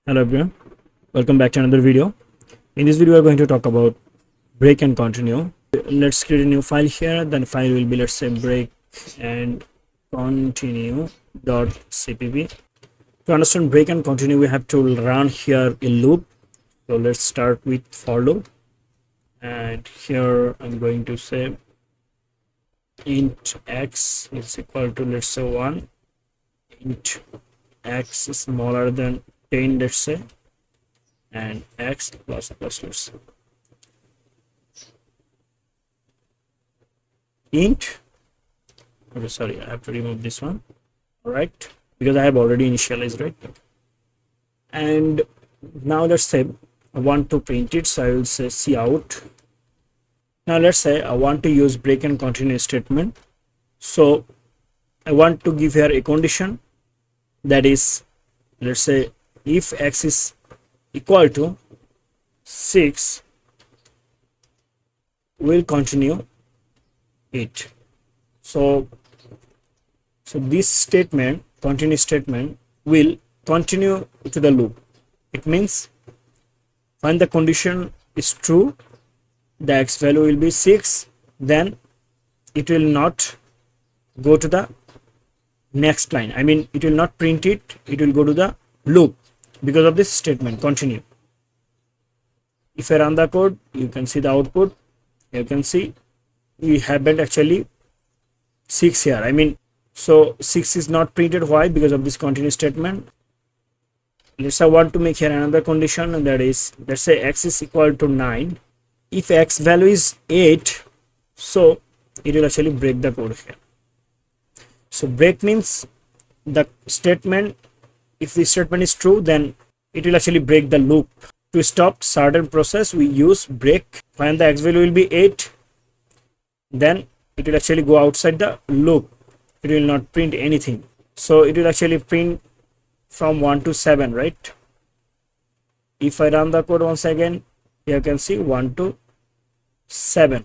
Hello everyone, welcome back to another video. In this video we are going to talk about break and continue. Let's create a new file here. Then file will be, let's say, break and continue .cpp. To understand break and continue, we have to run here a loop. So let's start with for loop, and here I'm going to say int x is equal to, let's say, 1, int x is smaller than 10, let's say, and x plus plus, let's say, int, okay, sorry, I have to remove this one, all right, because I have already initialized, right? And now let's say I want to print it, so I will say cout. Now let's say I want to use break and continue statement, so I want to give here a condition, that is, let's say, if x is equal to 6, we'll continue it. So this statement, continue statement, will continue to the loop. It means when the condition is true, the x value will be 6, then it will not go to the next line. I mean, it will not print it, it will go to the loop because of this statement continue. If I run the code, you can see the output. You can see we haven't actually 6 here. I mean, so 6 is not printed. Why? Because of this continue statement. Let's say I want to make here another condition, and that is, let's say x is equal to 9. If x value is 8, so it will actually break the code here. So break means the statement, if the statement is true, then it will actually break the loop. To stop certain process, we use break. When the x value will be 8, then it will actually go outside the loop. It will not print anything. So it will actually print from 1 to 7, right? If I run the code once again, you can see 1 to 7.